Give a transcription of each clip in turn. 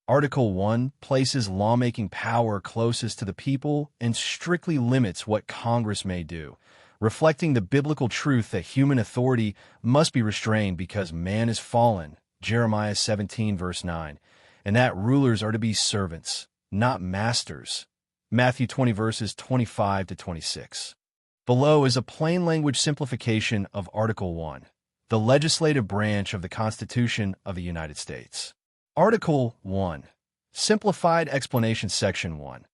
Article 1 places lawmaking power closest to the people and strictly limits what Congress may do, reflecting the biblical truth that human authority must be restrained because man is fallen, Jeremiah 17 verse 9, and that rulers are to be servants, not masters, Matthew 20 verses 25 to 26. Below is a plain language simplification of Article 1, the legislative branch of the Constitution of the United States. Article 1. Simplified explanation Section 1.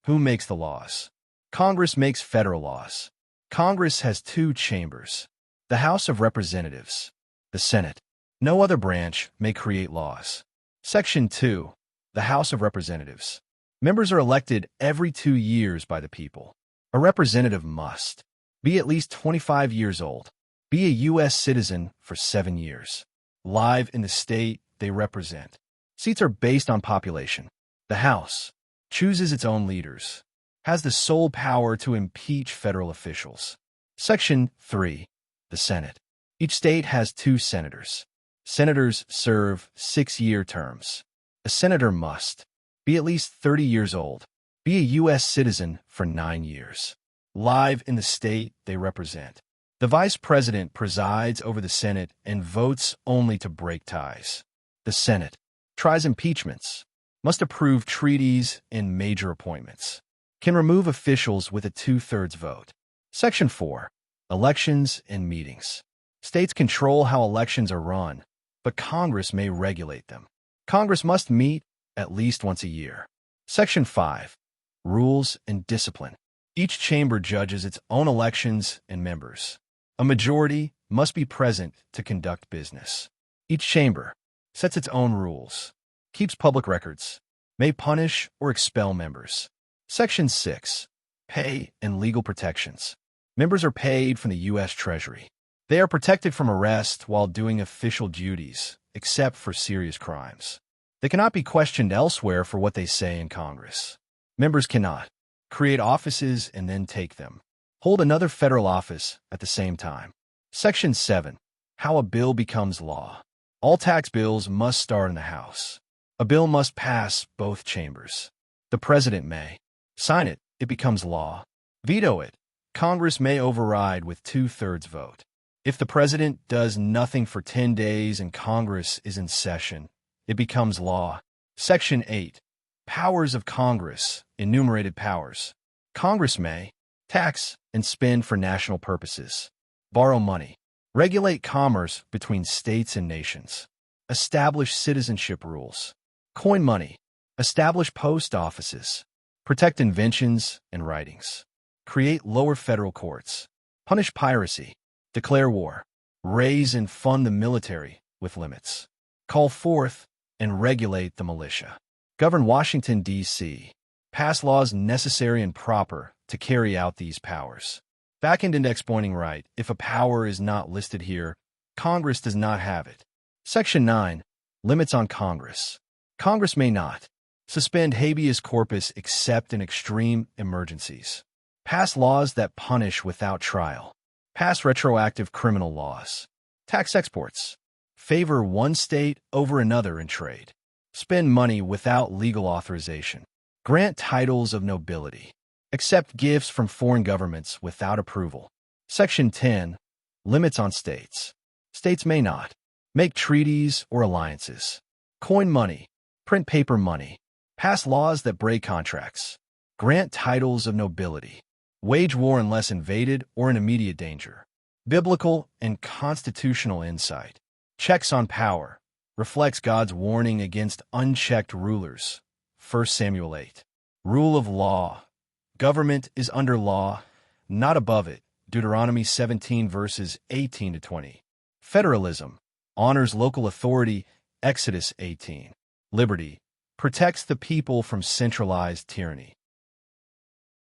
Who makes the laws? Congress makes federal laws. Congress has two chambers. The House of Representatives, the Senate. No other branch may create laws. Section 2. The House of Representatives. Members are elected every 2 years by the people. A representative must be at least 25 years old, be a U.S. citizen for 7 years, live in the state they represent. Seats are based on population. The House chooses its own leaders, has the sole power to impeach federal officials. Section 3. The Senate. Each state has 2 senators. Senators serve 6-year terms. A senator must be at least 30 years old, be a U.S. citizen for 9 years, live in the state they represent. The Vice President presides over the Senate and votes only to break ties. The Senate tries impeachments, must approve treaties and major appointments, can remove officials with a 2/3 vote. Section 4. Elections and meetings. States control how elections are run, but Congress may regulate them. Congress must meet at least once a year. Section 5. Rules and discipline. Each chamber judges its own elections and members. A majority must be present to conduct business. Each chamber sets its own rules, keeps public records, may punish or expel members. Section 6. Pay and legal protections. Members are paid from the U.S. Treasury. They are protected from arrest while doing official duties, except for serious crimes. They cannot be questioned elsewhere for what they say in Congress. Members cannot create offices and then take them, hold another federal office at the same time. Section 7. How a bill becomes law. All tax bills must start in the House. A bill must pass both chambers. The President may sign it, it becomes law. Veto it, Congress may override with 2/3 vote. If the President does nothing for 10 days and Congress is in session, it becomes law. Section 8. Powers of Congress, enumerated powers. Congress may tax and spend for national purposes, borrow money, regulate commerce between states and nations, establish citizenship rules, coin money, establish post offices, protect inventions and writings, create lower federal courts, punish piracy, declare war, raise and fund the military with limits, call forth and regulate the militia, govern Washington, D.C., pass laws necessary and proper to carry out these powers. Back-end index pointing right. If a power is not listed here, Congress does not have it. Section 9. Limits on Congress. Congress may not suspend habeas corpus except in extreme emergencies, pass laws that punish without trial, pass retroactive criminal laws, tax exports, favor one state over another in trade, spend money without legal authorization, grant titles of nobility, accept gifts from foreign governments without approval. Section 10. Limits on states. States may not make treaties or alliances, coin money, print paper money, pass laws that break contracts, grant titles of nobility, wage war unless invaded or in immediate danger. Biblical and constitutional insight. Checks on power. Reflects God's warning against unchecked rulers. 1 Samuel 8. Rule of law. Government is under law, not above it. Deuteronomy 17 verses 18 to 20. Federalism. Honors local authority. Exodus 18. Liberty. Protects the people from centralized tyranny.